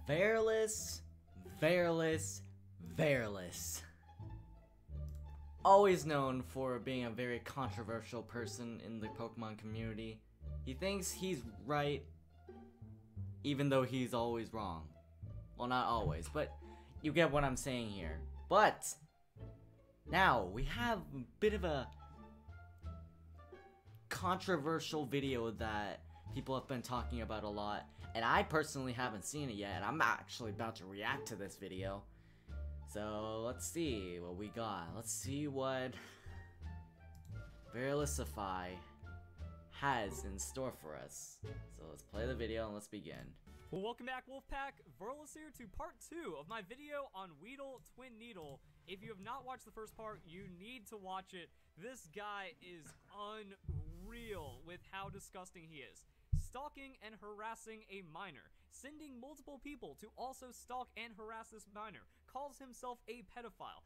Verlis, Verlis, Verlis. Always known for being a very controversial person in the Pokemon community. He thinks he's right, even though he's always wrong. Well, not always, but you get what I'm saying here. But now we have a bit of a controversial video that people have been talking about a lot, and I personally haven't seen it yet, and I'm actually about to react to this video. So let's see what we got. Let's see what verlisify has in store for us. So let's play the video and let's begin. Well, welcome back, Wolfpack. Verlis here to part 2 of my video on Weedle Twin Needle. If you have not watched the first part, you need to watch it. This guy is unreal with how disgusting he is. Stalking and harassing a minor, sending multiple people to also stalk and harass this minor, calls himself a pedophile,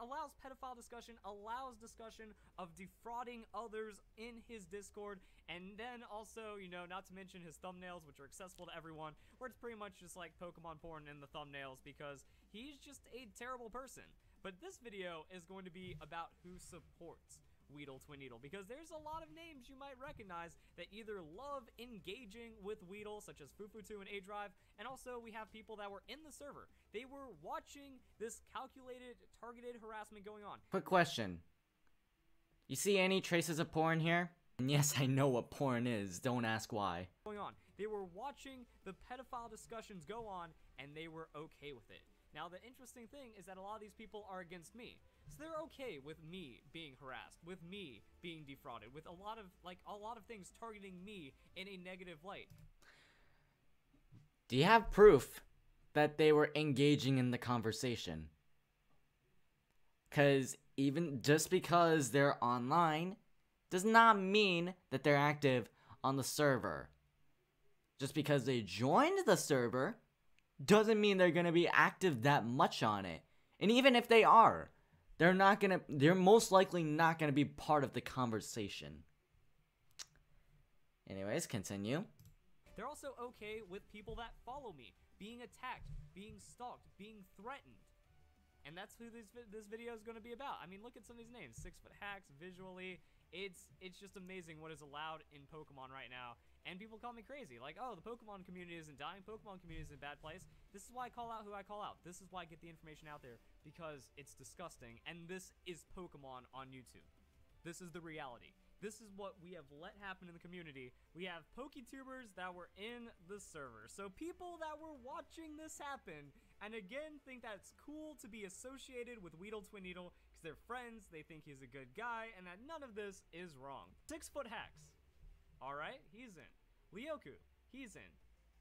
allows pedophile discussion, allows discussion of defrauding others in his Discord, and then also, you know, not to mention his thumbnails, which are accessible to everyone, where it's pretty much just like Pokemon porn in the thumbnails because he's just a terrible person. But this video is going to be about who supports Weedle Twin Needle, because there's a lot of names you might recognize that either love engaging with Weedle, such as Fufu2 and A-Drive, and also we have people that were in the server. They were watching this calculated, targeted harassment going on. Quick question. You see any traces of porn here? And yes, I know what porn is. Don't ask why. They were watching the pedophile discussions go on, and they were okay with it. Now, the interesting thing is that a lot of these people are against me. So they're okay with me being harassed, with me being defrauded, with a lot of things targeting me in a negative light. Do you have proof that they were engaging in the conversation? Because even just because they're online does not mean that they're active on the server. Just because they joined the server doesn't mean they're going to be active that much on it. And even if they are, they're most likely not going to be part of the conversation. Anyways, continue. They're also okay with people that follow me being attacked, being stalked, being threatened. And that's who this video is going to be about. I mean, look at some of these names. 6-foot hacks, visually. It's just amazing what is allowed in Pokemon right now. And people call me crazy. Like, oh, the Pokemon community isn't dying. Pokemon community is in a bad place. This is why I call out who I call out. This is why I get the information out there. Because it's disgusting. And this is Pokemon on YouTube. This is the reality. This is what we have let happen in the community. We have PokeTubers that were in the server. So people that were watching this happen, and again think that it's cool to be associated with Weedle Twin Needle because they're friends, they think he's a good guy, and that none of this is wrong. 6-foot hacks. Alright, he's in. Leoku, he's in.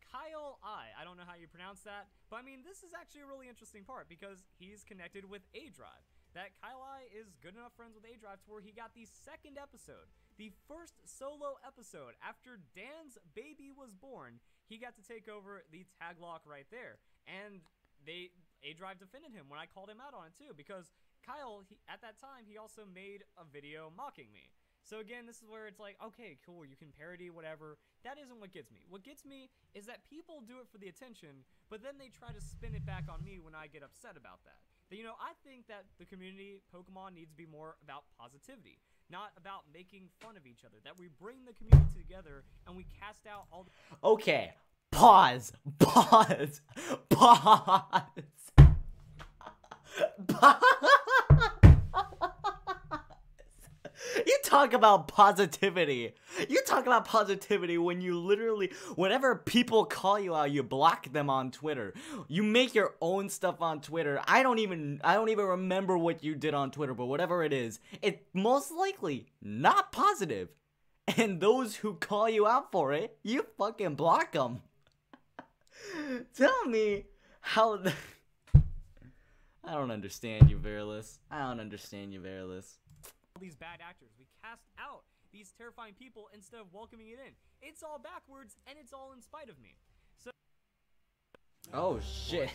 Kyle I don't know how you pronounce that, but I mean, this is actually a really interesting part because he's connected with A-Drive. That Kyle I is good enough friends with A-Drive to where he got the second episode, the first solo episode after Dan's baby was born. He got to take over the tag lock right there, and A-Drive defended him when I called him out on it too, because Kyle, at that time, he also made a video mocking me. So again, this is where it's like, okay, cool, you can parody, whatever. That isn't what gets me. What gets me is that people do it for the attention, but then they try to spin it back on me when I get upset about that. You know, I think that the community, Pokemon, needs to be more about positivity, not about making fun of each other. That we bring the community together and we cast out all the... Okay, pause. Pause. You talk about positivity. You talk about positivity when you literally, whenever people call you out, you block them on Twitter. You make your own stuff on Twitter. I don't even remember what you did on Twitter, but whatever it is, it's most likely not positive. And those who call you out for it, you fucking block them. Tell me how I don't understand you, Verlis. I don't understand you, Verlis. These bad actors. We cast out these terrifying people instead of welcoming it in. It's all backwards and it's all in spite of me. So oh shit.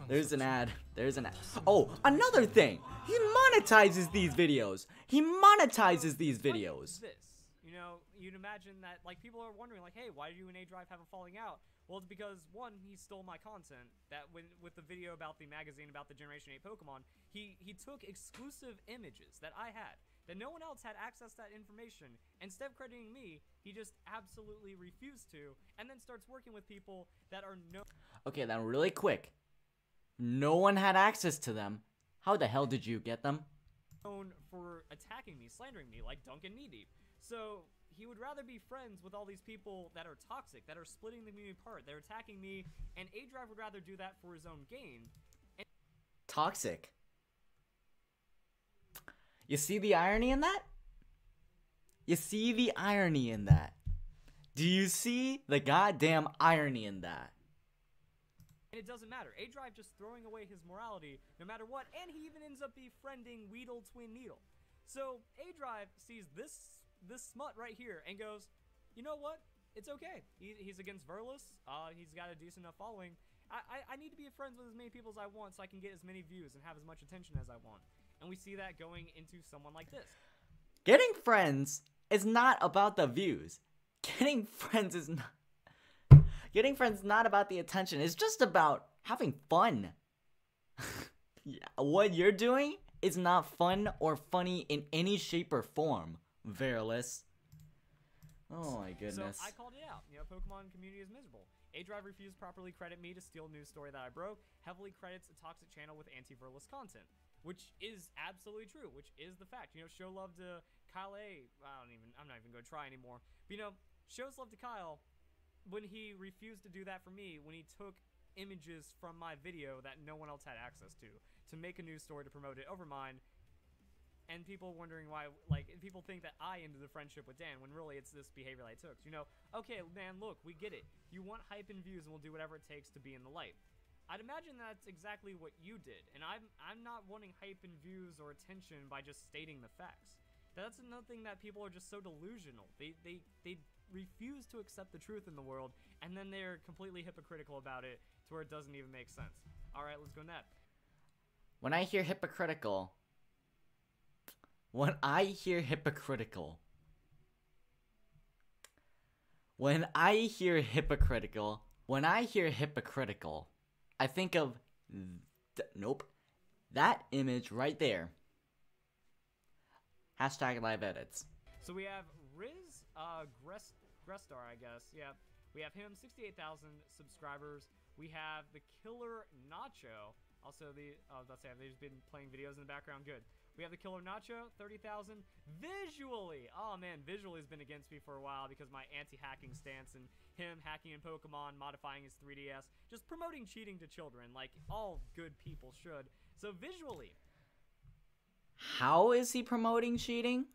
There's an ad. There's an ad. Oh, another thing. He monetizes these videos. He monetizes these videos. This, you know, you'd imagine that like people are wondering like, hey, why do you and A-Drive have a falling out? Well, it's because, one, he stole my content. That with the video about the magazine about the Generation 8 Pokemon, he took exclusive images that I had, that no one else had access to that information. Instead of crediting me, he just absolutely refused to, and then starts working with people that are Okay, then really quick. No one had access to them. How the hell did you get them? known for attacking me, slandering me, like Duncan Knee Deep. So he would rather be friends with all these people that are toxic, that are splitting the community apart, they're attacking me, and A-Drive would rather do that for his own gain. Toxic. You see the irony in that? You see the irony in that? Do you see the goddamn irony in that? And it doesn't matter. A-Drive just throwing away his morality no matter what, and he even ends up befriending Weedle Twin Needle. So A-Drive sees this smut right here and goes, you know what? It's okay. He's against Verlis. He's got a decent enough following. I need to be friends with as many people as I want so I can get as many views and have as much attention as I want. And we see that going into someone like this. Getting friends is not about the views. Getting friends is not about the attention. It's just about having fun. Yeah, what you're doing is not fun or funny in any shape or form, Verlis. Oh my goodness. So I called it out. Pokemon community is miserable. A-Drive refused to properly credit me to steal news story that I broke, heavily credits a toxic channel with anti-Verlis content, which is absolutely true, which is the fact. Show love to Kyle A. I'm not even going to try anymore. But shows love to Kyle when he refused to do that for me, when he took images from my video that no one else had access to make a news story to promote it over mine. And people wondering why, people think that I ended the friendship with Dan, when really it's this behavior that I took. Okay, man, look, we get it. You want hype and views, and we'll do whatever it takes to be in the light. I'd imagine that's exactly what you did, and I'm not wanting hype and views or attention by just stating the facts. That's another thing that people are just so delusional. They refuse to accept the truth in the world, and then they're completely hypocritical about it to where it doesn't even make sense. All right, let's go next. When I hear hypocritical, I think of that image right there. Hashtag live edits. So we have Riz Grestar, I guess. Yeah, we have him, 68,000 subscribers. We have the Killer Nacho. Also, they've been playing videos in the background. Good. We have the Killer Nacho, 30,000. Visually, oh man, visually has been against me for a while because my anti-hacking stance and him hacking in Pokemon, modifying his 3DS, just promoting cheating to children like all good people should. So visually, how is he promoting cheating?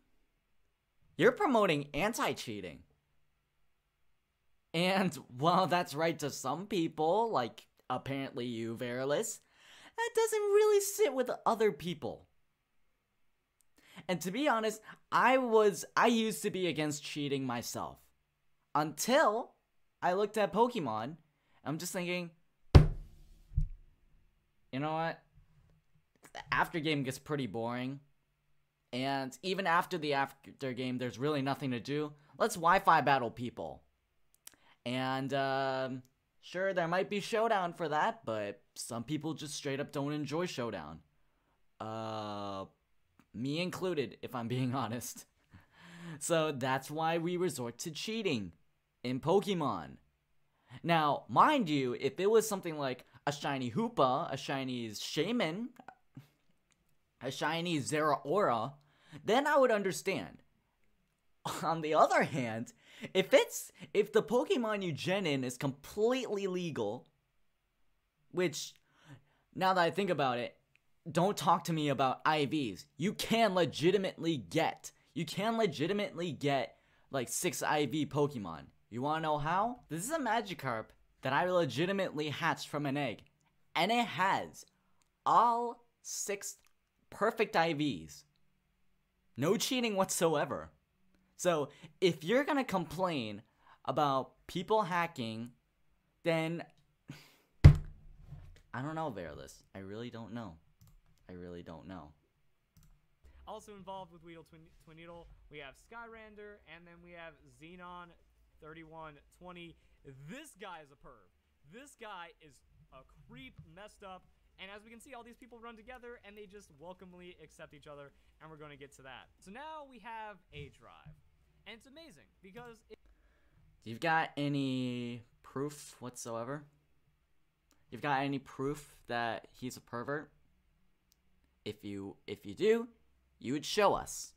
You're promoting anti-cheating. And while that's right to some people, like apparently you, Verlis, that doesn't really sit with other people. And to be honest, I used to be against cheating myself. Until I looked at Pokemon, I'm just thinking, you know what? The after game gets pretty boring. And even after the after game, there's really nothing to do. Let's Wi-Fi battle people. And sure, there might be Showdown for that, but some people just straight up don't enjoy Showdown. Me included, if I'm being honest. So that's why we resort to cheating in Pokemon. Now, mind you, if it was something like a shiny Hoopa, a shiny Shaman, a shiny Zeraora, then I would understand. On the other hand, if the Pokemon you gen in is completely legal, which, now that I think about it, don't talk to me about IVs. You can legitimately get like 6 IV Pokemon. You wanna know how? This is a Magikarp that I legitimately hatched from an egg. And it has all 6 perfect IVs. No cheating whatsoever. So if you're gonna complain about people hacking, then I don't know, Verlis. I really don't know. Also involved with Weedle Twin Needle, we have Skyrander, and then we have Xenon 3120. This guy is a perv. This guy is a creep, messed up. And as we can see, all these people run together and they just welcomely accept each other. And we're going to get to that. So now we have A Drive. And it's amazing because You've got any proof whatsoever? You've got any proof that he's a pervert? If you do, you would show us.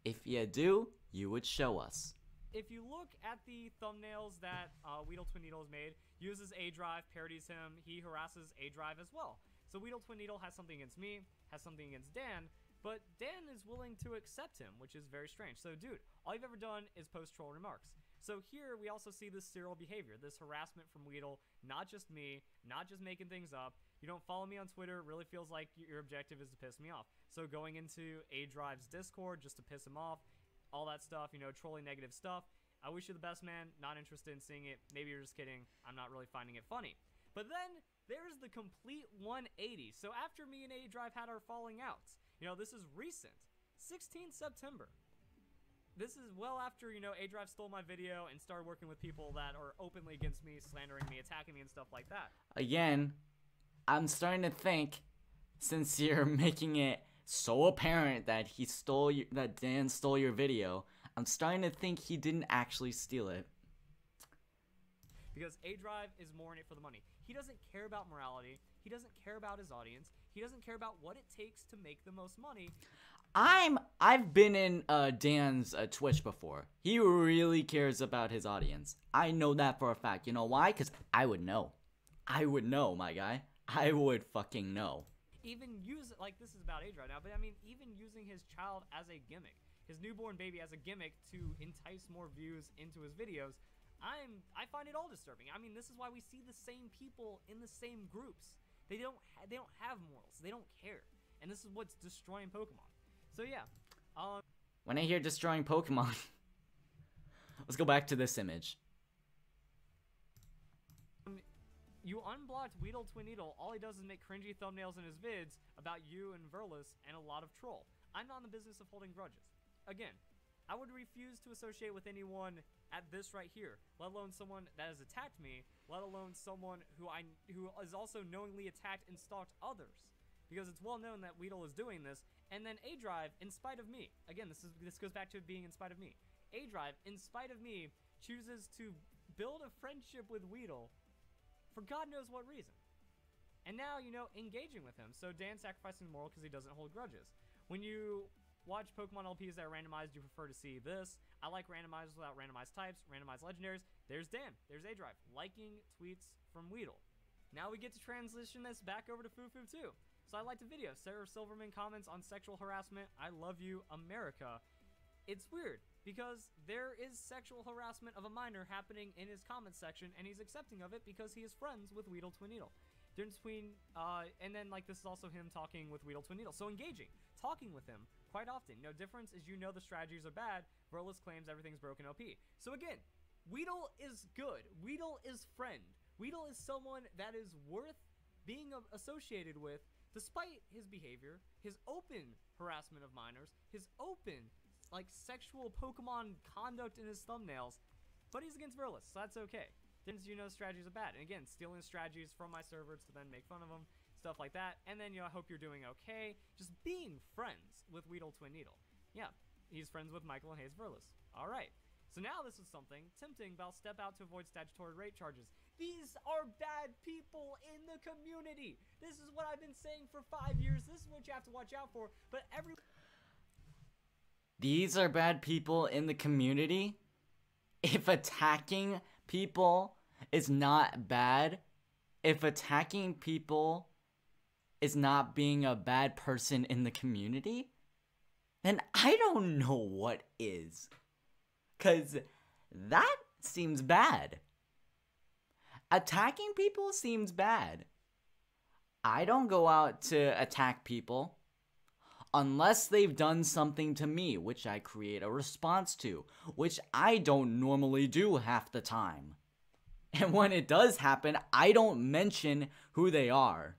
If you do, you would show us. if you look at the thumbnails that Weedle Twin Needle has made, uses A Drive, parodies him, he harasses A Drive as well. So Weedle Twin Needle has something against me, has something against Dan, but Dan is willing to accept him, which is very strange. So dude, all you've ever done is post troll remarks. So here we also see this serial behavior, this harassment from Weedle, not just me, not just making things up. You don't follow me on Twitter, it really feels like your objective is to piss me off. So going into A Drive's Discord just to piss him off, all that stuff, you know, trolling negative stuff. I wish you the best, man. Not interested in seeing it. Maybe you're just kidding. I'm not really finding it funny. But then there's the complete 180. So after me and A Drive had our falling outs, you know, this is recent, 16th September. This is well after, you know, A Drive stole my video and started working with people that are openly against me, slandering me, attacking me, and stuff like that. Again, I'm starting to think, since you're making it so apparent that that Dan stole your video, I'm starting to think he didn't actually steal it. Because A Drive is more in it for the money. He doesn't care about morality. He doesn't care about his audience. He doesn't care about what it takes to make the most money. I've been in Dan's Twitch before. He really cares about his audience. I know that for a fact. You know why? Because I would know. I would know, my guy. I would fucking know. Even use, like, this is about age right now, but I mean, even using his child as a gimmick, his newborn baby as a gimmick to entice more views into his videos, I find it all disturbing. I mean, this is why we see the same people in the same groups. They don't have morals. They don't care, and this is what's destroying Pokemon. So yeah, when I hear destroying Pokemon, let's go back to this image. You unblocked Weedle Twin Needle, all he does is make cringy thumbnails in his vids about you and Verlis and a lot of troll. I'm not in the business of holding grudges. Again, I would refuse to associate with anyone at this right here, let alone someone that has attacked me, let alone someone who is also knowingly attacked and stalked others. Because it's well known that Weedle is doing this, and then A Drive, in spite of me, again, this goes back to being in spite of me. A Drive, in spite of me, chooses to build a friendship with Weedle for God knows what reason. And now, you know, engaging with him. So Dan sacrificing moral because he doesn't hold grudges. When you watch Pokemon LPs that are randomized, you prefer to see this. I like randomized without randomized types, randomized legendaries. There's Dan. There's A Drive, liking tweets from Weedle. Now we get to transition this back over to Fufu too. So I liked the video. Sarah Silverman comments on sexual harassment. I love you, America. It's weird because there is sexual harassment of a minor happening in his comment section, and he's accepting of it because he is friends with Weedle Twin Needle. Difference between, and then like this is also him talking with Weedle Twin Needle. So engaging, talking with him quite often. No difference is you know the strategies are bad. Verlis claims everything's broken OP. So again, Weedle is good. Weedle is friend. Weedle is someone that is worth being associated with despite his behavior, his open harassment of minors, his open like sexual Pokemon conduct in his thumbnails, but he's against Verlis, so that's okay. Then you know strategies are bad, and again, stealing strategies from my server to then make fun of them, stuff like that. And then, you know, I hope you're doing okay. Just being friends with Weedle Twin Needle. Yeah, he's friends with Michael and Hayes Verlis. All right. So now this is something tempting about step out to avoid statutory rape charges. These are bad people in the community. This is what I've been saying for 5 years. This is what you have to watch out for. But These are bad people in the community? If attacking people is not bad, if attacking people is not being a bad person in the community, then I don't know what is. 'Cause that seems bad. Attacking people seems bad. I don't go out to attack people unless they've done something to me, which I create a response to, which I don't normally do half the time. And when it does happen, I don't mention who they are.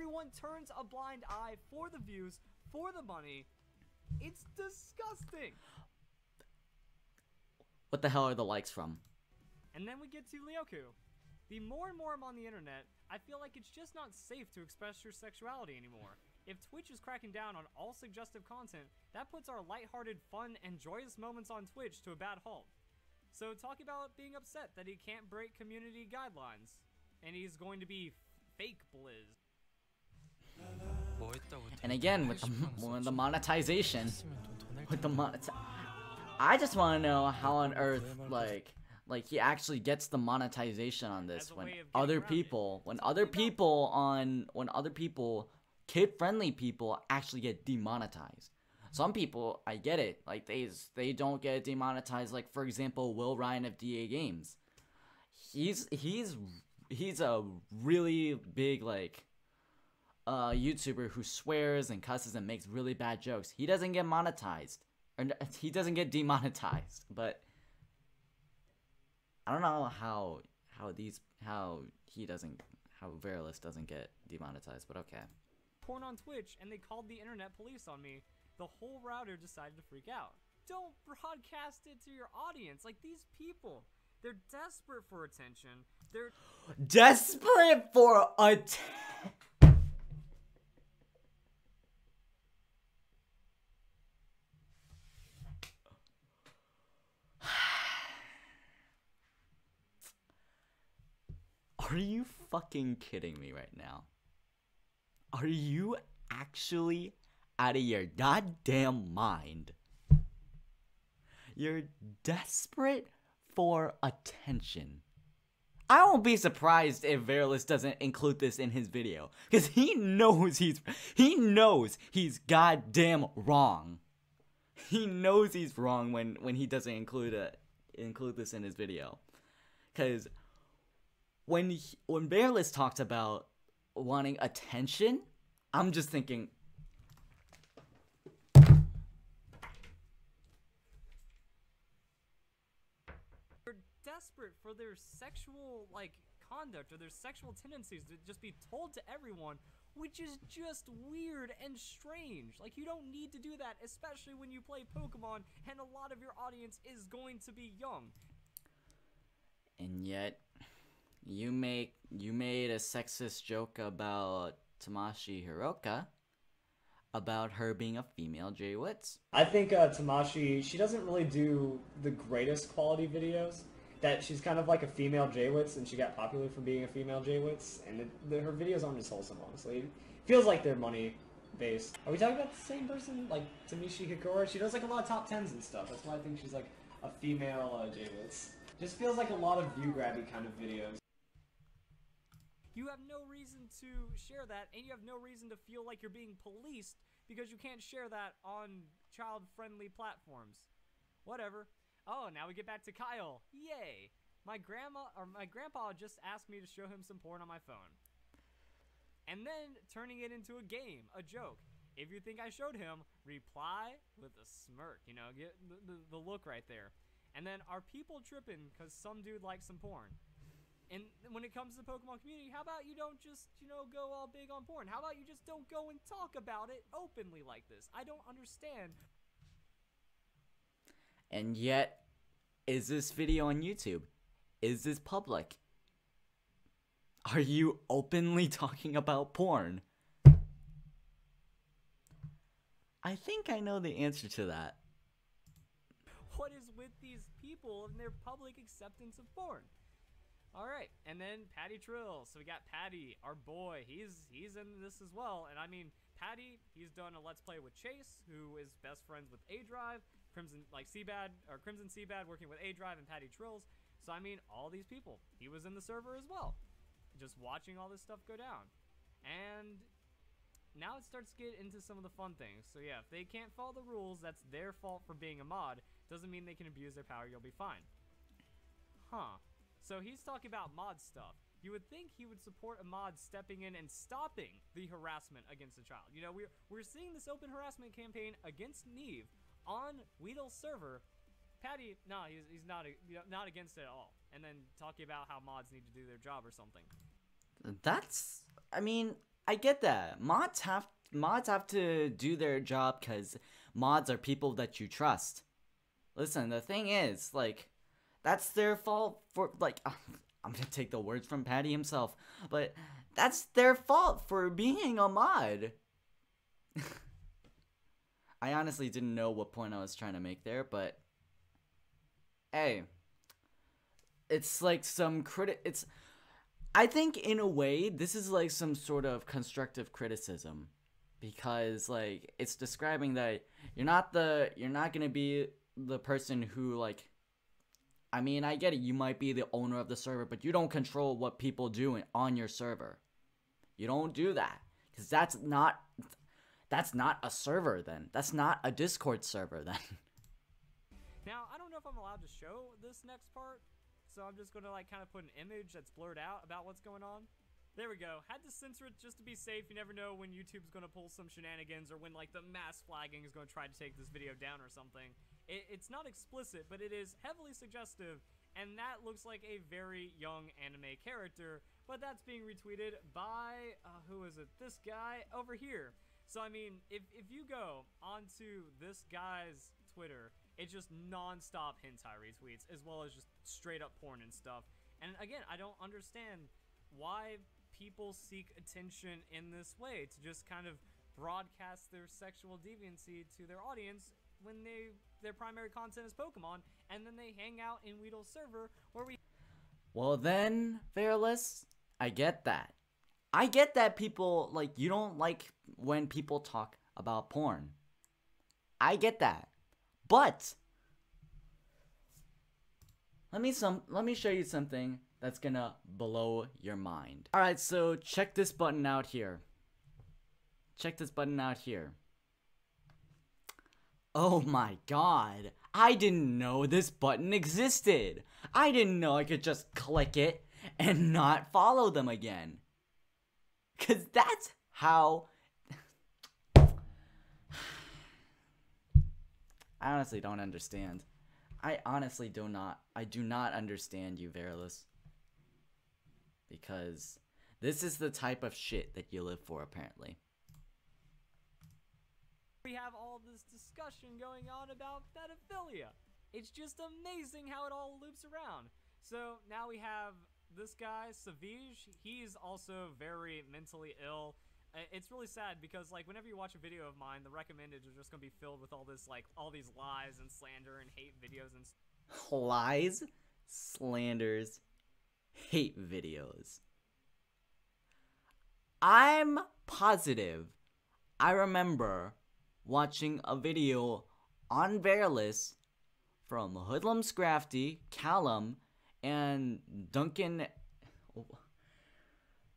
Everyone turns a blind eye for the views, for the money. It's disgusting. What the hell are the likes from? And then we get to Ryoku. The more and more I'm on the internet, I feel like it's just not safe to express your sexuality anymore. If Twitch is cracking down on all suggestive content, that puts our lighthearted, fun, and joyous moments on Twitch to a bad halt. So talk about being upset that he can't break community guidelines, and he's going to be fake Blizz. And again, with the monetization, I just want to know how on earth, like he actually gets the monetization on this when other people, kid-friendly people actually get demonetized. Some people, I get it, like they don't get demonetized. Like for example, Will Ryan of DA Games, he's a really big like YouTuber who swears and cusses and makes really bad jokes. He doesn't get monetized, or he doesn't get demonetized. But I don't know how Verlis doesn't get demonetized. But okay. Porn on Twitch, and they called the internet police on me. The whole router decided to freak out. Don't broadcast it to your audience. Like, these people, they're desperate for attention. They're desperate for attention. Are you fucking kidding me right now? Are you actually out of your goddamn mind? You're desperate for attention. I won't be surprised if Verlis doesn't include this in his video, because he knows he's goddamn wrong. He knows he's wrong when he doesn't include this in his video, because when Verlis talks about wanting attention, I'm just thinking, they're desperate for their sexual conduct or their sexual tendencies to just be told to everyone, which is just weird and strange. Like, you don't need to do that, especially when you play Pokemon and a lot of your audience is going to be young. And yet you made a sexist joke about Tamashi Hiroka, about her being a female Jay Witz. I think Tamashi, she doesn't really do the greatest quality videos. That she's kind of like a female J-Witz, and she got popular for being a female J-Witz, and her videos aren't as wholesome, honestly. It feels like they're money-based. Are we talking about the same person? Like, Tamishi Hikora? She does, like, a lot of top 10s and stuff. That's why I think she's, like, a female J-Witz. Just feels like a lot of view-grabby kind of videos. You have no reason to share that, and you have no reason to feel like you're being policed because you can't share that on child-friendly platforms. Whatever. Oh, now we get back to Kyle. Yay! My grandpa just asked me to show him some porn on my phone. And then turning it into a game, a joke. If you think I showed him, reply with a smirk. You know, get the look right there. And then, are people tripping because some dude likes some porn? And when it comes to the Pokemon community, how about you don't just, go all big on porn? How about you just don't go and talk about it openly like this? I don't understand. And yet, is this video on YouTube? Is this public? Are you openly talking about porn? I think I know the answer to that. What is with these people and their public acceptance of porn? Alright, and then Patty Trill. So we got Patty, our boy. He's in this as well. And I mean, Patty, he's done a Let's Play with Chase, who is best friends with A-Drive. Crimson Seabad working with A-Drive and Patty Trills. So I mean, all these people. He was in the server as well, just watching all this stuff go down. And now it starts to get into some of the fun things. So yeah, if they can't follow the rules, that's their fault for being a mod. Doesn't mean they can abuse their power. You'll be fine. Huh. So he's talking about mod stuff. You would think he would support a mod stepping in and stopping the harassment against a child. You know, we're seeing this open harassment campaign against Neve on Weedle's server. Patty, no, he's not against it at all. And then talking about how mods need to do their job or something. I mean, I get that. Mods have to do their job because mods are people that you trust. Listen, the thing is, like, That's their fault for, like, I'm gonna take the words from Patty himself, but that's their fault for being a mod. I honestly didn't know what point I was trying to make there, but hey, it's like some I think in a way this is like some sort of constructive criticism, because like it's describing that you're not gonna be the person who, like, I mean, I get it, you might be the owner of the server, but you don't control what people do on your server. You don't do that, because that's not a server then. That's not a Discord server then. Now, I don't know if I'm allowed to show this next part, so I'm just gonna like kind of put an image that's blurred out about what's going on. There we go. Had to censor it just to be safe. You never know when YouTube's gonna pull some shenanigans, or when like the mass flagging is gonna try to take this video down or something. It's not explicit, but it is heavily suggestive, and that looks like a very young anime character, but that's being retweeted by, who is it? This guy over here. So, I mean, if you go onto this guy's Twitter, it's just non-stop hentai retweets, as well as just straight up porn and stuff. And again, I don't understand why people seek attention in this way, to just kind of broadcast their sexual deviancy to their audience when their primary content is Pokemon, and then they hang out in Weedle's server where we... Well then, Fearless, I get that. I get that people, like, you don't like when people talk about porn. I get that. But let me show you something that's gonna blow your mind. Alright, so check this button out here. Check this button out here. Oh my god, I didn't know this button existed. I didn't know I could just click it and not follow them again. Cause that's how... I honestly don't understand. I do not understand you, Verlis. Because this is the type of shit that you live for, apparently. We have all this discussion going on about pedophilia. It's just amazing how it all loops around. So now we have this guy, Savige. He's also very mentally ill. It's really sad because, like, whenever you watch a video of mine, the recommended are just gonna be filled with all this, like, all these lies and slander and hate videos and lies, slanders, hate videos. I'm positive I remember watching a video on Verlis from Hoodlum Scrafty, Callum, and Duncan.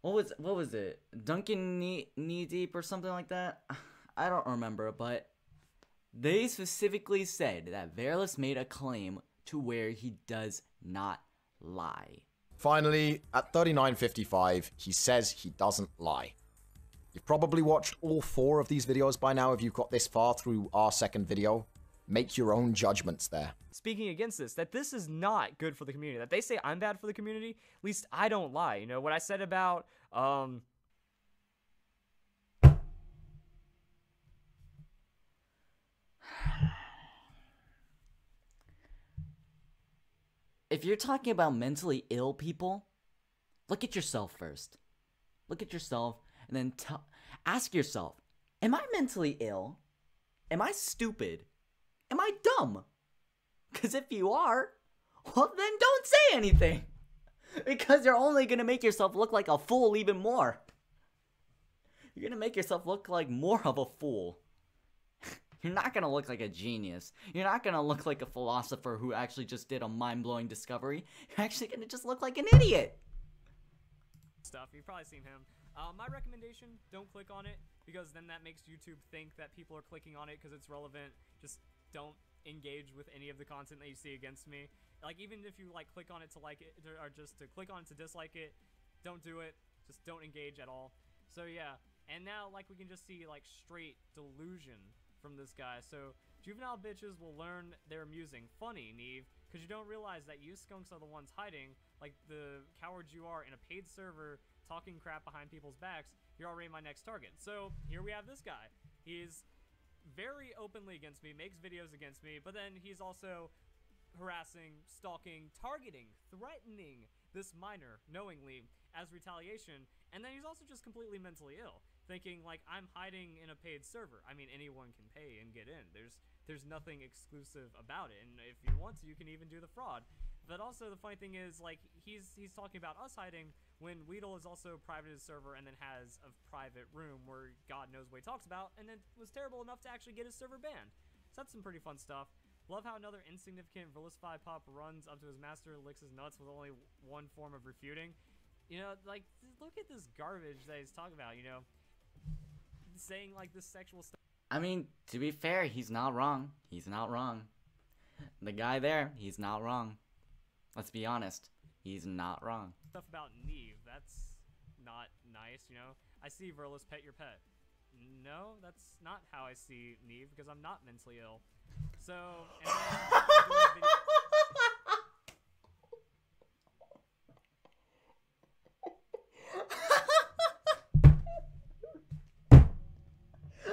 What was it? Duncan Knee Deep or something like that? I don't remember, but they specifically said that Verlis made a claim to where he does not lie. Finally, at 39:55, he says he doesn't lie. You've probably watched all 4 of these videos by now if you've got this far through our second video. Make your own judgments there. Speaking against this, that this is not good for the community, that they say I'm bad for the community, at least I don't lie. You know, what I said about, If you're talking about mentally ill people, look at yourself first. Look at yourself and then ask yourself, am I mentally ill? Am I stupid? Am I dumb? Because if you are, well then don't say anything. Because you're only going to make yourself look like a fool even more. You're going to make yourself look like more of a fool. You're not going to look like a genius. You're not going to look like a philosopher who actually just did a mind-blowing discovery. You're actually going to just look like an idiot. Stuff. You've probably seen him. My recommendation, don't click on it, because then that makes YouTube think that people are clicking on it because it's relevant. Just don't engage with any of the content that you see against me. Like, even if you like click on it to like it, or just to click on it to dislike it, don't do it. Just don't engage at all. So yeah, and now like we can just see like straight delusion from this guy. So juvenile bitches will learn they're amusing. Funny, Neve, because you don't realize that you skunks are the ones hiding, like the cowards you are in a paid server talking crap behind people's backs. You're already my next target. So here we have this guy. He's very openly against me, makes videos against me, but then he's also harassing, stalking, targeting, threatening this minor knowingly as retaliation, and then he's also just completely mentally ill, thinking like, I'm hiding in a paid server. I mean, anyone can pay and get in. There's nothing exclusive about it, and if you want to, you can even do the fraud. But also the funny thing is, like, he's talking about us hiding when Weedle is also privated his server and then has a private room where God knows what he talks about, and then was terrible enough to actually get his server banned. So that's some pretty fun stuff. Love how another insignificant verlisify pop runs up to his master, licks his nuts with only one form of refuting. You know, like, look at this garbage that he's talking about, you know, saying like this sexual stuff. I mean, to be fair, he's not wrong. He's not wrong. The guy there, he's not wrong. Let's be honest. He's not wrong. Stuff about Neve, that's not nice, you know. I see Verlis pet your pet. No, that's not how I see Neve, because I'm not mentally ill. So, and then doing a video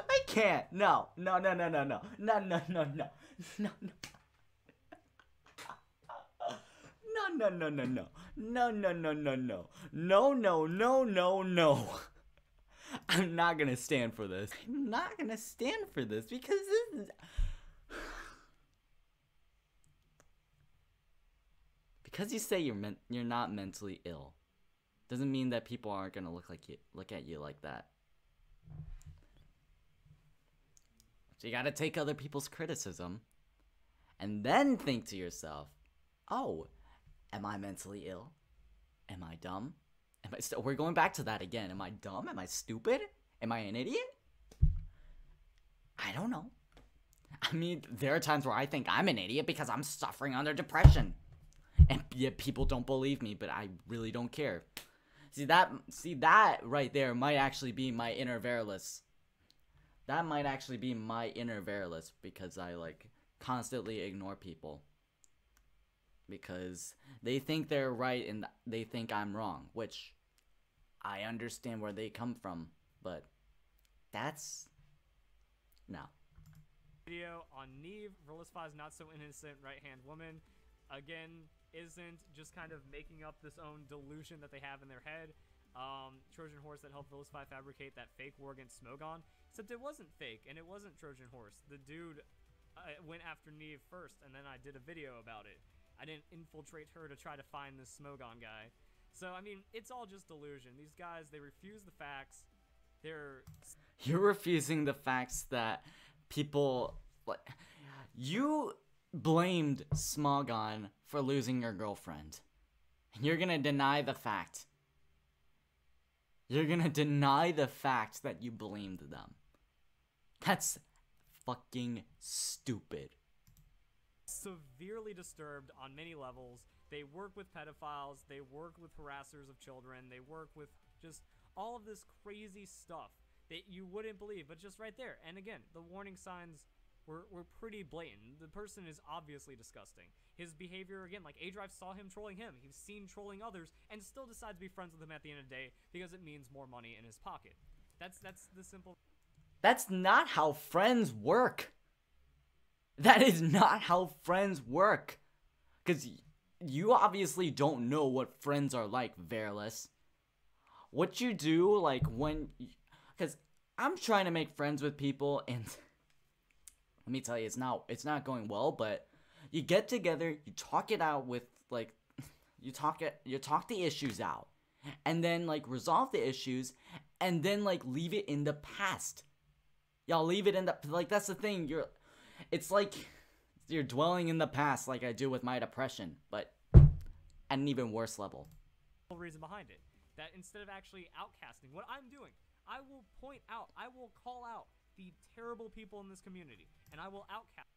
I can't. No. No, no, no, no, no. No, no, no, no. No, no. No, no, no, no, no. No, no, no, no, no. No, no, no, no, no. I'm not gonna stand for this. I'm not gonna stand for this because this is... Because you say you're not mentally ill doesn't mean that people aren't gonna look at you like that. So you gotta take other people's criticism and then think to yourself, oh, am I mentally ill? Am I dumb? We're going back to that again. Am I dumb? Am I stupid? Am I an idiot? I don't know. I mean, there are times where I think I'm an idiot because I'm suffering under depression. And yet people don't believe me, but I really don't care. See that right there might actually be my inner Verlis. That might actually be my inner Verlis because I like constantly ignore people. Because they think they're right and they think I'm wrong, which I understand where they come from, but that's no. video on Neve, Verlisify's not so innocent right-hand woman, again, isn't just kind of making up this own delusion that they have in their head. Trojan Horse that helped Verlisify fabricate that fake war against Smogon, except it wasn't fake and it wasn't Trojan Horse. The dude went after Neve first, and then I did a video about it. I didn't infiltrate her to try to find this Smogon guy. So, I mean, it's all just delusion. These guys, they refuse the facts. You're refusing the facts that people... like, you blamed Smogon for losing your girlfriend. And you're gonna deny the fact. You're gonna deny the fact that you blamed them. That's fucking stupid. Severely disturbed on many levels. They work with pedophiles, they work with harassers of children, they work with just all of this crazy stuff that you wouldn't believe, but just right there. And again, the warning signs were pretty blatant. The person is obviously disgusting. His behavior, again, like A-Drive saw him trolling him, he's seen trolling others, and still decides to be friends with him at the end of the day because it means more money in his pocket. That's the simple... That's not how friends work. That is not how friends work. Because you obviously don't know what friends are like, Verlis. What you do, like, when... Because I'm trying to make friends with people, and... let me tell you, it's not going well, but... You get together, you talk it out with, like... You talk the issues out. And then, like, resolve the issues, and then, like, leave it in the past. Y'all leave it in the... Like, that's the thing, it's like... You're dwelling in the past like I do with my depression, but at an even worse level. Reason behind it, that instead of actually outcasting, what I'm doing, I will point out, I will call out the terrible people in this community, and I will outcast.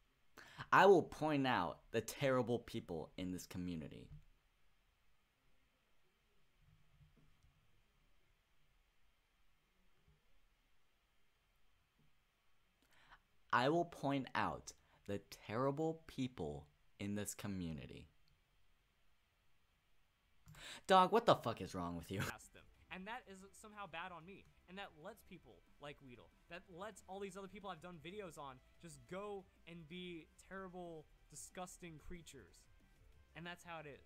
I will point out the terrible people in this community. I will point out the terrible people in this community. Dog, what the fuck is wrong with you? Them. And that is somehow bad on me. And that lets people like Weedle, that lets all these other people I've done videos on just go and be terrible disgusting creatures. And that's how it is.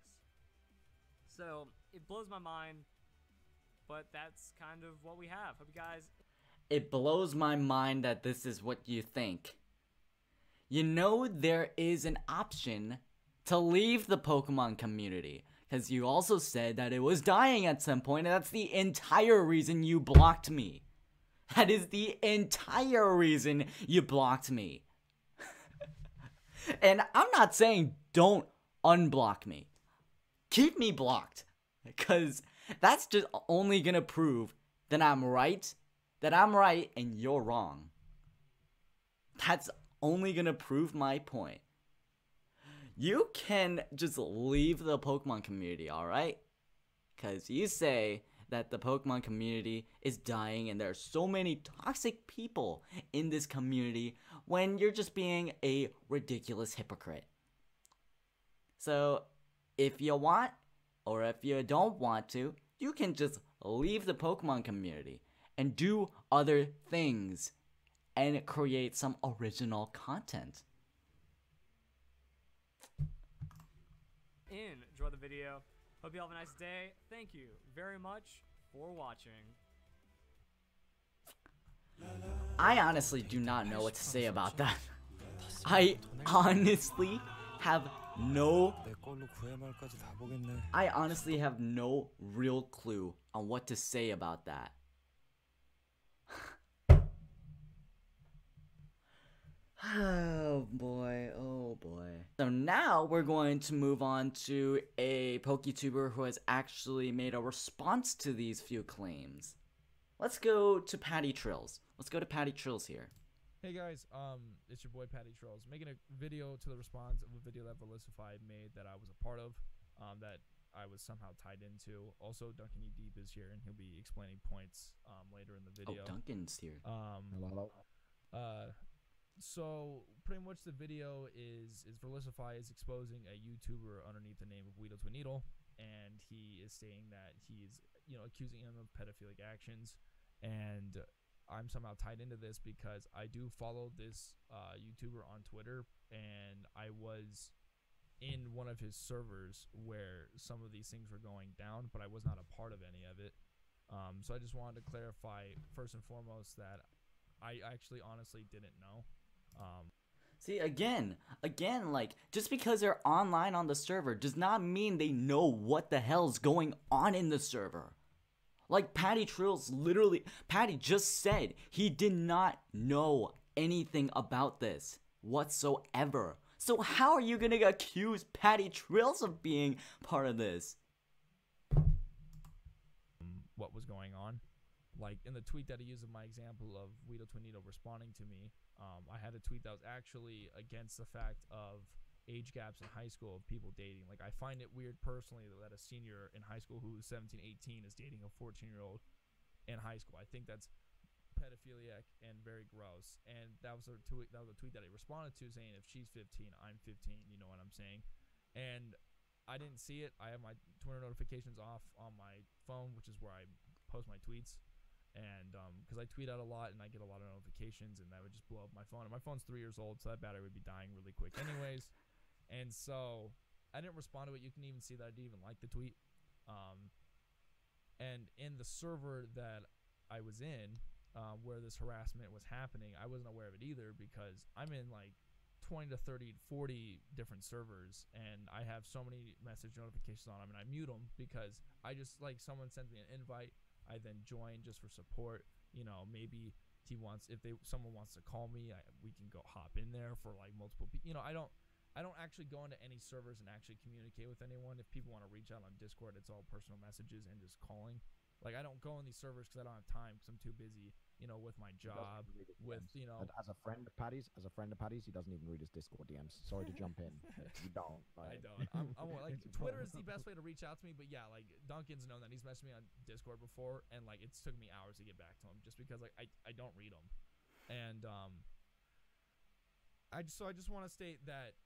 So, it blows my mind, but that's kind of what we have. Hope you guys... It blows my mind that this is what you think. You know there is an option to leave the Pokemon community, because you also said that it was dying at some point, and that's the entire reason you blocked me. That is the entire reason you blocked me. And I'm not saying don't unblock me. Keep me blocked, because that's just only gonna prove that I'm right and you're wrong. That's only gonna prove my point. You can just leave the Pokemon community, alright? Because you say that the Pokemon community is dying and there are so many toxic people in this community when you're just being a ridiculous hypocrite. So, if you want, or if you don't want to, you can just leave the Pokemon community and do other things and create some original content. Enjoy the video. Hope you have a nice day. Thank you very much for watching. I honestly do not know what to say about that. I honestly have no real clue on what to say about that. Oh boy, oh boy. So now we're going to move on to a PokeTuber who has actually made a response to these few claims. Let's go to Patty Trills. Let's go to Patty Trills here. Hey guys, it's your boy Patty Trills, making a video to the response of a video that verlisify made that I was a part of, that I was somehow tied into. Also, Duncan E. Deep is here, and he'll be explaining points later in the video. Oh, Duncan's here. Hello. So pretty much the video is verlisify is exposing a YouTuber underneath the name of Weedle to a Needle, and he is saying that he's accusing him of pedophilic actions, and I'm somehow tied into this because I do follow this YouTuber on Twitter, and I was in one of his servers where some of these things were going down, but I was not a part of any of it. So I just wanted to clarify first and foremost that I actually honestly didn't know. See, again, like, just because they're online on the server does not mean they know what the hell's going on in the server. Like, Patty Trills Patty just said he did not know anything about this whatsoever. So how are you gonna accuse Patty Trills of being part of this? What was going on? Like, in the tweet that I used of my example of Weedle to a Needle responding to me, I had a tweet that was actually against the fact of age gaps in high school of people dating. Like, I find it weird personally that a senior in high school who is 17, 18 is dating a 14-year-old in high school. I think that's pedophiliac and very gross. And that was a tweet that I responded to saying, if she's 15, I'm 15, you know what I'm saying? And I didn't see it. I have my Twitter notifications off on my phone, which is where I post my tweets. And because I tweet out a lot and I get a lot of notifications, and that would just blow up my phone. And my phone's 3 years old, so that battery would be dying really quick anyways. And so I didn't respond to it. You can even see that I didn't even like the tweet. And in the server that I was in, where this harassment was happening, I wasn't aware of it either, because I'm in like 20 to 30, 40 different servers, and I have so many message notifications on them, and I mute them because I just, like, someone sends me an invite, I then join just for support. Maybe someone wants to call me, we can go hop in there for like multiple people. I don't actually go into any servers and actually communicate with anyone. If people want to reach out on Discord, it's all personal messages and just calling. Like, I don't go in these servers because I don't have time, because I'm too busy, with my job, with, And as a friend of Paddy's, he doesn't even read his Discord DMs. Sorry to jump in. You don't. I don't. I'm like, Twitter is the best way to reach out to me, but yeah, like, Duncan's known that. He's messaged me on Discord before, and like, it's took me hours to get back to him just because like I don't read them. And I just want to state that,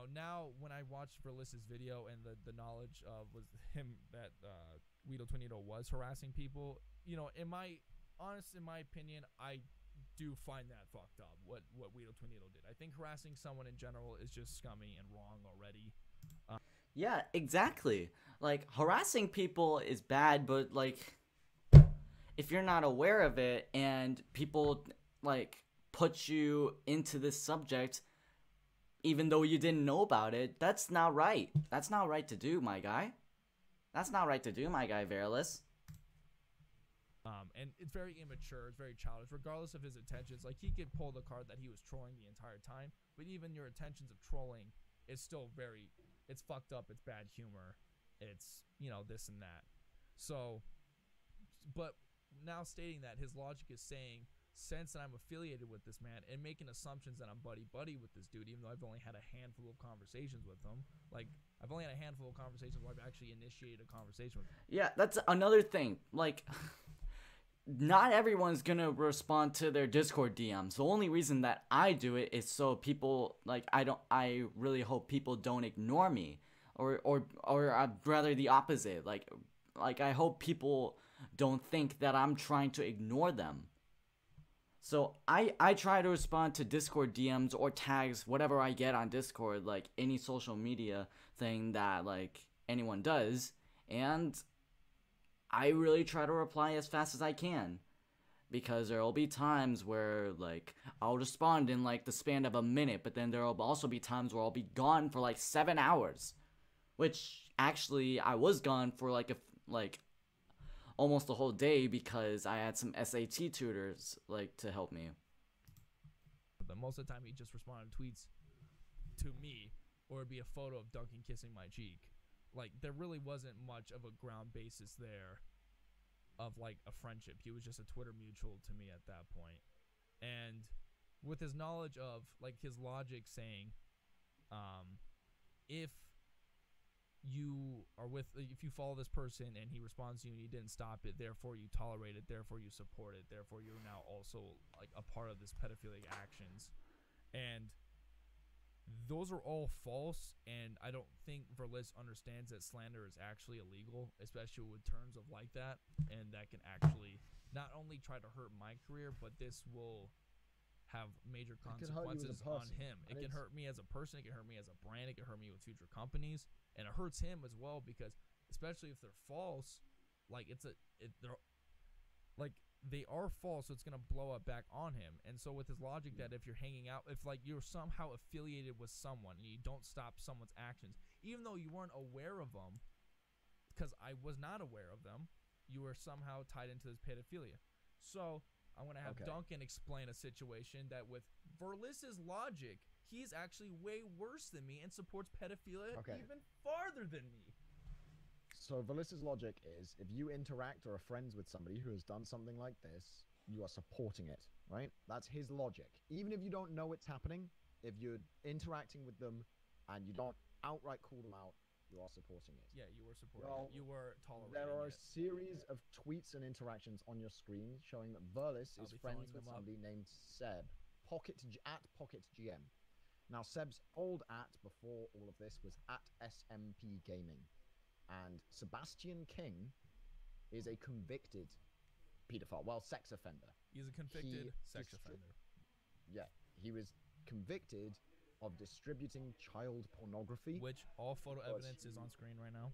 now when I watched Verlis's video and the knowledge of was him that Weedle to a Needle was harassing people, in my opinion, I do find that fucked up, what Guido Tornado did. I think harassing someone in general is just scummy and wrong already. Yeah, exactly. Like, harassing people is bad, but, like, if you're not aware of it and people, like, put you into this subject even though you didn't know about it, that's not right. That's not right to do, my guy. That's not right to do, my guy, Verlis. And it's very immature, it's very childish, regardless of his intentions. Like, he could pull the card that he was trolling the entire time, but even your intentions of trolling is still very, it's fucked up, it's bad humor, it's, you know, this and that. So, but now stating that, his logic is saying, since I'm affiliated with this man, and making assumptions that I'm buddy-buddy with this dude, even though I've only had a handful of conversations with him. Like, I've only had a handful of conversations where I've actually initiated a conversation with him. Yeah, that's another thing. Like, not everyone's gonna respond to their Discord DMs. The only reason that I do it is so people, like, I really hope people don't ignore me, or rather the opposite. Like I hope people don't think that I'm trying to ignore them. So I try to respond to Discord DMs or tags, whatever I get on Discord, like any social media thing that like anyone does, and I really try to reply as fast as I can, because there will be times where like I'll respond in like the span of a minute, but then there will also be times where I'll be gone for like 7 hours, which actually I was gone for like almost the whole day because I had some SAT tutors like to help me. But most of the time he just responded tweets to me, or it'd be a photo of Duncan kissing my cheek. Like, there really wasn't much of a ground basis there of like a friendship. He was just a Twitter mutual to me at that point. And with his knowledge of like his logic saying, if you follow this person and he responds to you and you didn't stop it, therefore you tolerate it, therefore you support it, therefore you're now also like a part of this pedophilic actions. And those are all false, and I don't think Verlis understands that slander is actually illegal, especially with terms of like that, and that can actually not only try to hurt my career, but this will have major consequences on him. It can hurt me as a person, it can hurt me as a brand, it can hurt me with future companies, and it hurts him as well, because especially if they're false, like they are false, so it's gonna blow up back on him. And so with his logic that if you're hanging out, if like you're somehow affiliated with someone and you don't stop someone's actions, even though you weren't aware of them, because I was not aware of them, you were somehow tied into this pedophilia. So I'm gonna have Duncan explain a situation that with Verlis's logic, he's actually way worse than me and supports pedophilia even farther than me. So Verlis's logic is, if you interact or are friends with somebody who has done something like this, you are supporting it, right? That's his logic. Even if you don't know it's happening, if you're interacting with them and you don't outright call them out, you are supporting it. Yeah, you were supporting it. You were tolerating There are it. a series of tweets and interactions on your screen showing that Verlis is friends with somebody named Seb, at Pocket GM. Now, Seb's old before all of this was at SMP Gaming. And Sebastian King is a convicted pedophile, well, sex offender. He's a convicted sex offender. Yeah, he was convicted of distributing child pornography. Which all photo evidence is on screen right now.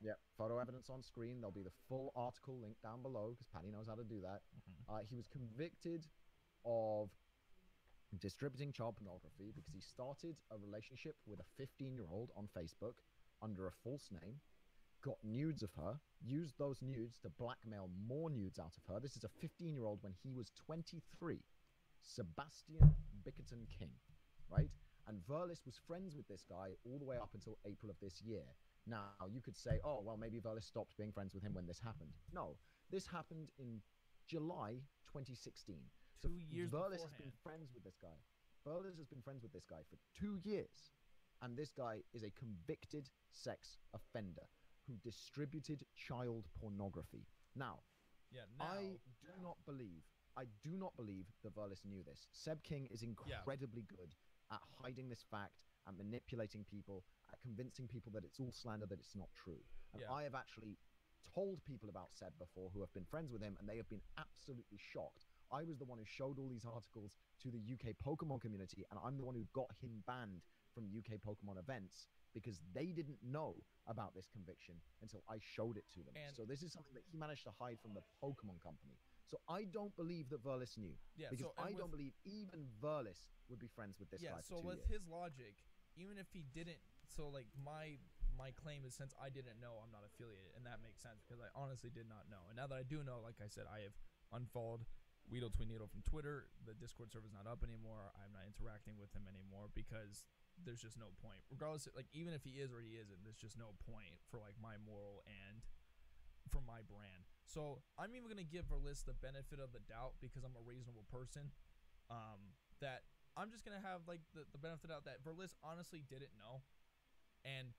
Yeah, photo evidence on screen. There'll be the full article linked down below, because Patty knows how to do that. He was convicted of distributing child pornography because he started a relationship with a 15-year-old on Facebook under a false name, got nudes of her, used those nudes to blackmail more nudes out of her. This is a 15-year-old when he was 23. Sebastian Bickerton King, right? And Verlis was friends with this guy all the way up until April of this year. Now, you could say, oh, well, maybe Verlis stopped being friends with him when this happened. No, this happened in July 2016. 2 years Verlis beforehand. has been friends with this guy. Verlis has been friends with this guy for 2 years. And this guy is a convicted sex offender who distributed child pornography. Now, I do not believe that Verlis knew this. Seb King is incredibly good at hiding this fact, at manipulating people, at convincing people that it's all slander, that it's not true. And I have actually told people about Seb before who have been friends with him, and they have been absolutely shocked. I was the one who showed all these articles to the UK Pokemon community, and I'm the one who got him banned from UK Pokemon events because they didn't know about this conviction until I showed it to them. And- so this is something that he managed to hide from the Pokemon company. So I don't believe that Verlis knew. Yeah, because so- and I with- don't believe even Verlis would be friends with this guy so for 2 with years. his logic, even if he didn't, so like my claim is since I didn't know, I'm not affiliated, and that makes sense because I honestly did not know. And now that I do know, like I said, I have unfollowed Weedle Tweedle from Twitter. The Discord server's not up anymore. I'm not interacting with him anymore because there's just no point. Regardless, like even if he is or he isn't, there's just no point for like my moral and for my brand. So I'm even gonna give Verlis the benefit of the doubt because I'm a reasonable person. That I'm just gonna have like the benefit of the doubt that Verlis honestly didn't know, and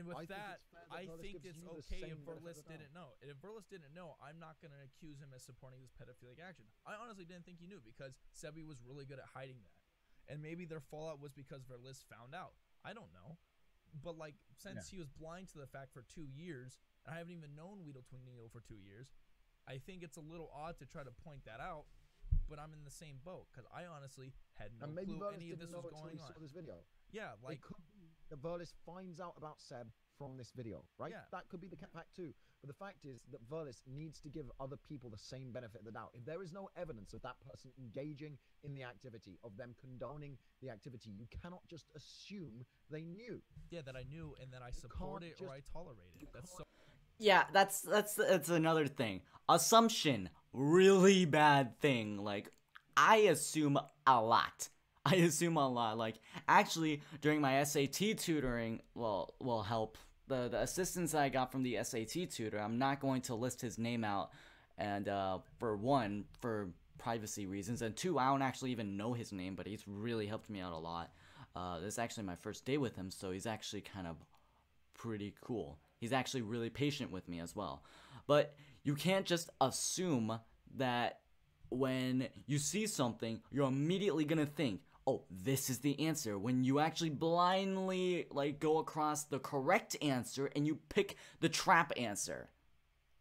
with that, I think it's okay if Verlis didn't know. And if Verlis didn't know, I'm not gonna accuse him as supporting this pedophilic action. I honestly didn't think he knew because Sebi was really good at hiding that, and maybe their fallout was because Verlis found out. I don't know, but like since he was blind to the fact for 2 years, and I haven't even known Weedle Tweedle for 2 years, I think it's a little odd to try to point that out. But I'm in the same boat because I honestly had no clue any of this was going on. Saw this video. Yeah, like it could be that Verlis finds out about Seb from this video, right? Yeah. That could be the fact too. But the fact is that Verlis needs to give other people the same benefit of the doubt. If there is no evidence of that person engaging in the activity, of them condoning the activity, you cannot just assume they knew. Yeah, that I knew and that I support it or I tolerate it. That's so. Yeah, that's another thing. Assumption, really bad thing. Like, I assume a lot. Like, actually, during my SAT tutoring, well, help. The assistance that I got from the SAT tutor, I'm not going to list his name out, and for one, for privacy reasons, and two, I don't actually even know his name, but he's really helped me out a lot. This is actually my first day with him, so he's actually kind of pretty cool. He's actually really patient with me as well. But you can't just assume that when you see something, you're immediately gonna think, oh, this is the answer, when you actually blindly like go across the correct answer and you pick the trap answer.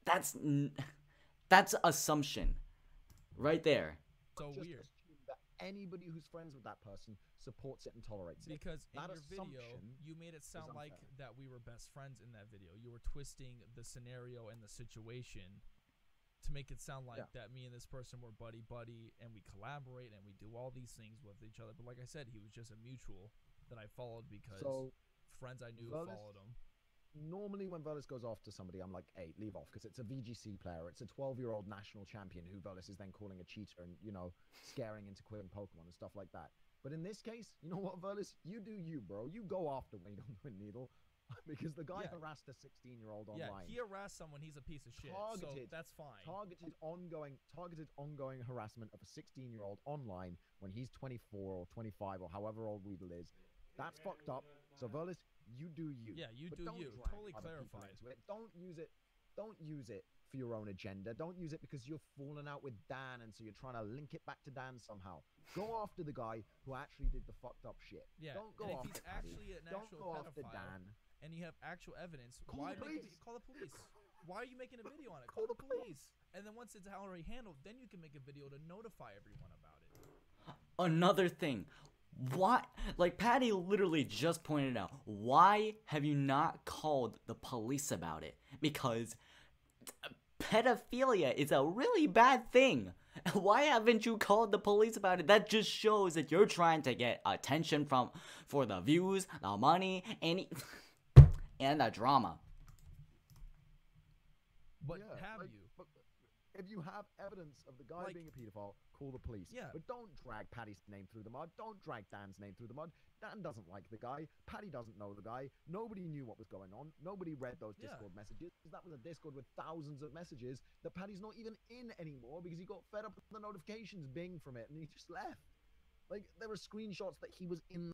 That's assumption right there. So just weird. assume that anybody who's friends with that person supports it and tolerates it. Because in That your video, assumption you made it sound like unfair. that we were best friends in that video. You were twisting the scenario and the situation to make it sound like that me and this person were buddy and we collaborate and we do all these things with each other. But like I said, he was just a mutual that I followed because friends I knew followed him. Normally when Verlis goes after somebody, I'm like, hey, leave off, because it's a VGC player. It's a 12-year-old national champion who Verlis is then calling a cheater and, you know, scaring into quitting Pokemon and stuff like that. But in this case, you know what, Verlis? You do you, bro. You go after Weedle Needle. Because the guy harassed a 16-year-old online. Yeah, he harassed someone. He's a piece of shit. So that's fine. Targeted ongoing harassment of a 16-year-old online when he's 24 or 25 or however old Weedle is. That's fucked up. So Verlis, you do you. Yeah, you do you. Totally clarified. Don't use it for your own agenda. Don't use it because you're falling out with Dan and so you're trying to link it back to Dan somehow. Go after the guy who actually did the fucked up shit. Yeah, don't go and after if he's Paddy. actually an Don't actual go after pedophile, Dan. and you have actual evidence, Call why the police. call the police? Why are you making a video on it? Call the police. And then once it's already handled, then you can make a video to notify everyone about it. Another thing, why, like Patty literally just pointed out, why have you not called the police about it? Because pedophilia is a really bad thing. Why haven't you called the police about it? That just shows that you're trying to get attention for the views, the money, and the drama. But have you? But if you have evidence of the guy Like- being a pedophile, call the police. Yeah. But don't drag Paddy's name through the mud. Don't drag Dan's name through the mud. Dan doesn't like the guy. Paddy doesn't know the guy. Nobody knew what was going on. Nobody read those Yeah. Discord messages. That was a Discord with thousands of messages that Paddy's not even in anymore because he got fed up with the notifications bing from it and he just left. Like, there were screenshots that he was in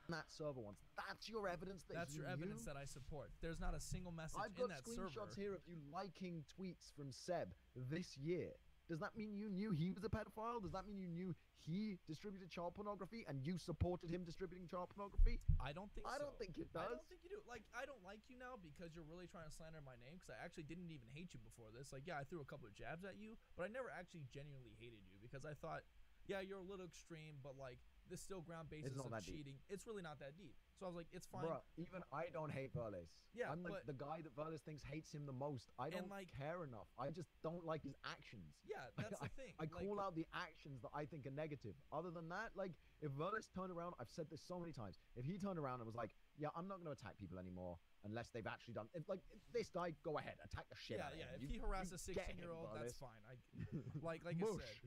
that server once. That's your evidence that That's he your knew? evidence that I support. There's not a single message I've in got that screenshots server. here of you liking tweets from Seb this year. Does that mean you knew he was a pedophile? Does that mean you knew he distributed child pornography and you supported him distributing child pornography? I don't think so. I don't think it does. I don't think you do. Like, I don't like you now because you're really trying to slander my name, because I actually didn't even hate you before this. Like, yeah, I threw a couple of jabs at you, but I never actually genuinely hated you, because I thought, yeah, you're a little extreme, but like, this still ground basis of cheating. It's really not that deep. So I was like, it's fine. Bruh, even I don't hate Verlis. Yeah, I'm like but the guy that Verlis thinks hates him the most. I don't like, care enough. I just don't like his actions. Yeah, that's the thing. I call out the actions that I think are negative. Other than that, like, if Verlis turned around, I've said this so many times, if he turned around and was like, yeah, I'm not going to attack people anymore unless they've actually done it. Like, this guy, go ahead, attack the shit out of him. Yeah, if he harasses a 16-year-old, that's fine. Like I said.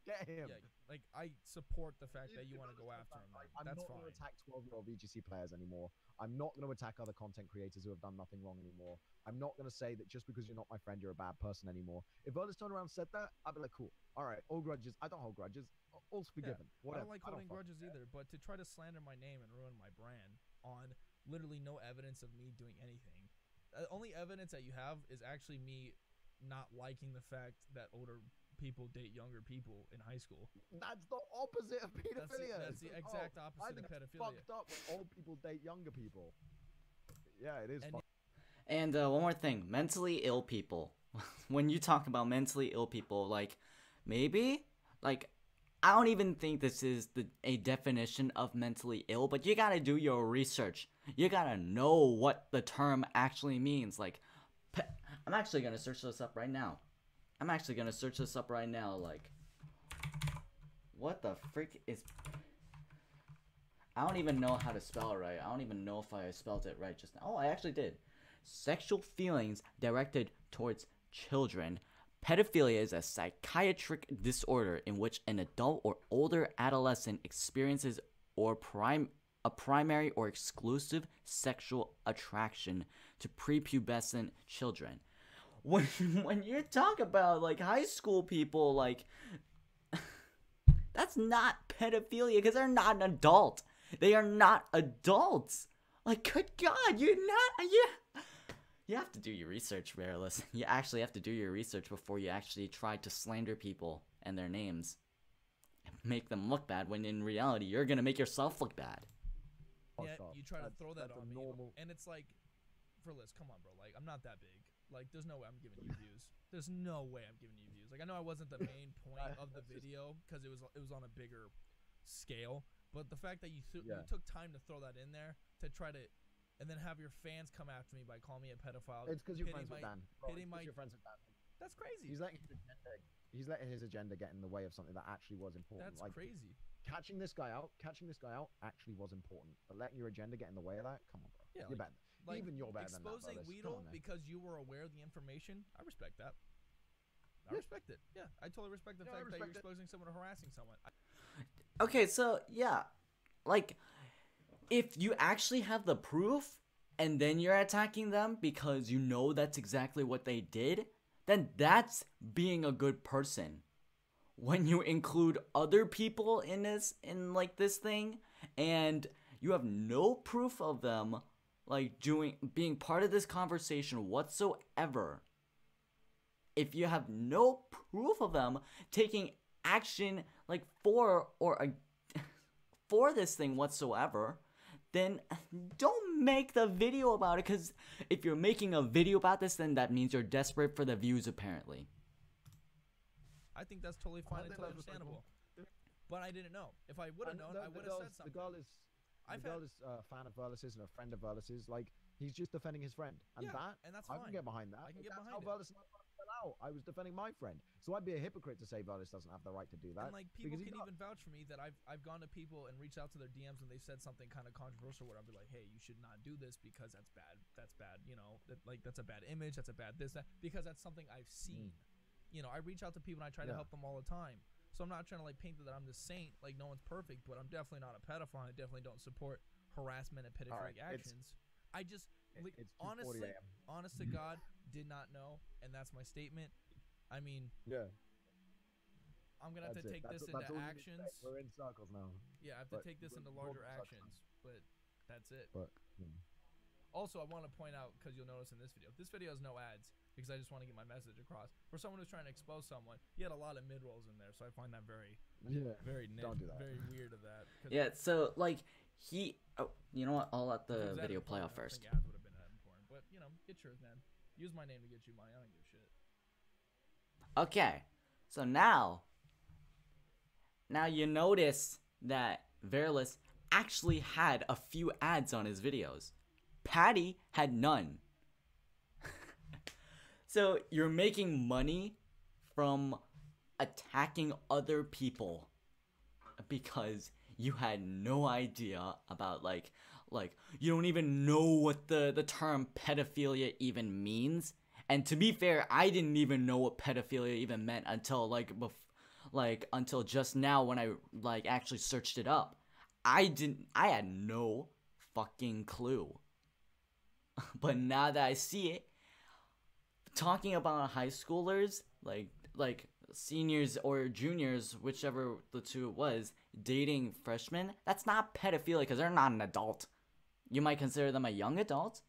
Get him. Yeah, like, I support the fact that you want to go after him. Like, that's fine. I'm not going to attack 12-year-old VGC players anymore. I'm not going to attack other content creators who have done nothing wrong anymore. I'm not going to say that just because you're not my friend, you're a bad person anymore. If Verlis turned around and said that, I'd be like, cool. All right, all grudges. I don't hold grudges. All's forgiven. Yeah, I don't like holding grudges either, but to try to slander my name and ruin my brand on literally no evidence of me doing anything. The only evidence that you have is actually me not liking the fact that older people date younger people in high school. That's the opposite of pedophilia. That's the exact opposite of pedophilia. Fucked up when old people date younger people. Yeah, it is. And one more thing, mentally ill people. When you talk about mentally ill people, like, maybe, like, I don't even think this is a definition of mentally ill, but you gotta do your research. You gotta know what the term actually means. Like, I'm actually gonna search this up right now. Like, what the frick is... I don't even know how to spell it right. I don't even know if I spelled it right just now. Oh, I actually did. Sexual feelings directed towards children. Pedophilia is a psychiatric disorder in which an adult or older adolescent experiences a primary or exclusive sexual attraction to prepubescent children. When you talk about, like, high school people, like, that's not pedophilia because they're not an adult. They are not adults. Like, good God, you're not... You have to do your research, Verlis. You actually have to do your research before you actually try to slander people and their names. And make them look bad, when in reality, you're gonna make yourself look bad. Yeah, you try to throw that on me. And it's like, Verlis, come on, bro. Like, I'm not that big. Like, there's no way I'm giving you views. There's no way I'm giving you views. Like, I know I wasn't the main point of the video because it was on a bigger scale. But the fact that you took time to throw that in there to try to... And then have your fans come after me by calling me a pedophile. It's because you're friends with Dan. You're friends with Dan. That's crazy. He's letting his agenda get in the way of something that actually was important. That's like, crazy. Catching this guy out actually was important. But letting your agenda get in the way of that, come on, bro. Yeah, you're better. Like, even you're better than that. Exposing Weedle because you were aware of the information, I respect that. I respect it. Yeah, I totally respect the fact that you're exposing someone or harassing someone. Okay, so, yeah. Like... If you actually have the proof, and then you're attacking them because you know that's exactly what they did, then that's being a good person. When you include other people in this thing, and you have no proof of them, like, being part of this conversation whatsoever, if you have no proof of them taking action, like, for this thing whatsoever, then don't make the video about it, because if you're making a video about this, then that means you're desperate for the views, apparently. I think that's totally fine and totally understandable. But I didn't know. If I would have known, I would have said something. The girl is a fan of Verlis's and a friend of Verlis's. Like, he's just defending his friend. And that's fine. I can get behind that. I can get behind how Verlis and I fell out. I was defending my friend. So I'd be a hypocrite to say Verlis doesn't have the right to do that. And, like, people can even vouch for me that I've gone to people and reached out to their DMs when they've said something kind of controversial where I'll be like, hey, you should not do this because that's bad. That's bad, you know. That's a bad image. That's a bad this, that. Because that's something I've seen. You know, I reach out to people and I try to help them all the time. So I'm not trying to, like, paint that I'm the saint. Like, no one's perfect, but I'm definitely not a pedophile. I definitely don't support harassment and pedophilic actions. I just, like, honest to God, did not know, and that's my statement. I mean, I'm gonna have to take this into actions. We're in circles now. Yeah, I have to take this into larger actions, but that's it. But Also, I want to point out, because you'll notice in this video has no ads because I just want to get my message across. For someone who's trying to expose someone, he had a lot of mid rolls in there, so I find that very Don't do that. very weird of that. Yeah, so like you know what? I'll let the video play out first. I think ads would have been that important, but you know, get yours, man. Use my name to get you money. I don't give a shit. Okay, so now you notice that Verlis actually had a few ads on his videos. Patty had none. So you're making money from attacking other people because you had no idea about like you don't even know what the term pedophilia even means. And to be fair, I didn't even know what pedophilia even meant until until just now when I actually searched it up. I had no fucking clue. But now that I see it, talking about high schoolers, like seniors or juniors, whichever the two it was, dating freshmen, that's not pedophilia because they're not an adult. You might consider them a young adult,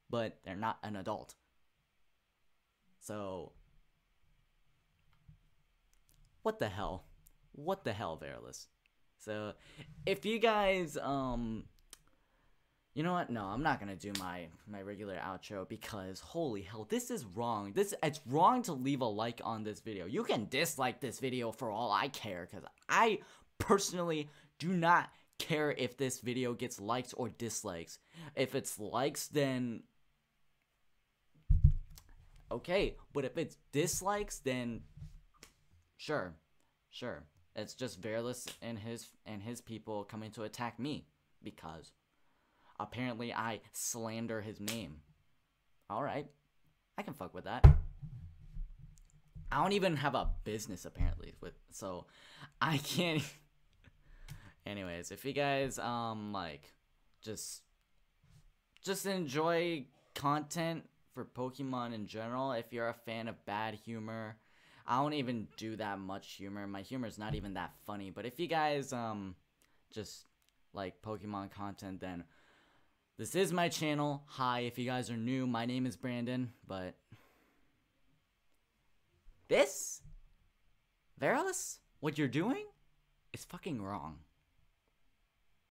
but they're not an adult. So, what the hell? What the hell, Verlis? So, if you guys, you know what? No, I'm not gonna do my regular outro because holy hell, this is wrong. It's wrong to leave a like on this video. You can dislike this video for all I care, because I personally do not care if this video gets likes or dislikes. If it's likes, then okay, but if it's dislikes, then sure. It's just Verlis and his people coming to attack me because apparently I slander his name. Alright, I can fuck with that. I don't even have a business apparently so I can't. Anyways, if you guys just enjoy content for Pokemon in general, if you're a fan of bad humor, I don't even do that much humor. My humor is not even that funny. But if you guys just like Pokemon content, then this is my channel. Hi, if you guys are new, my name is Brandon, but this, Verlis, what you're doing is fucking wrong.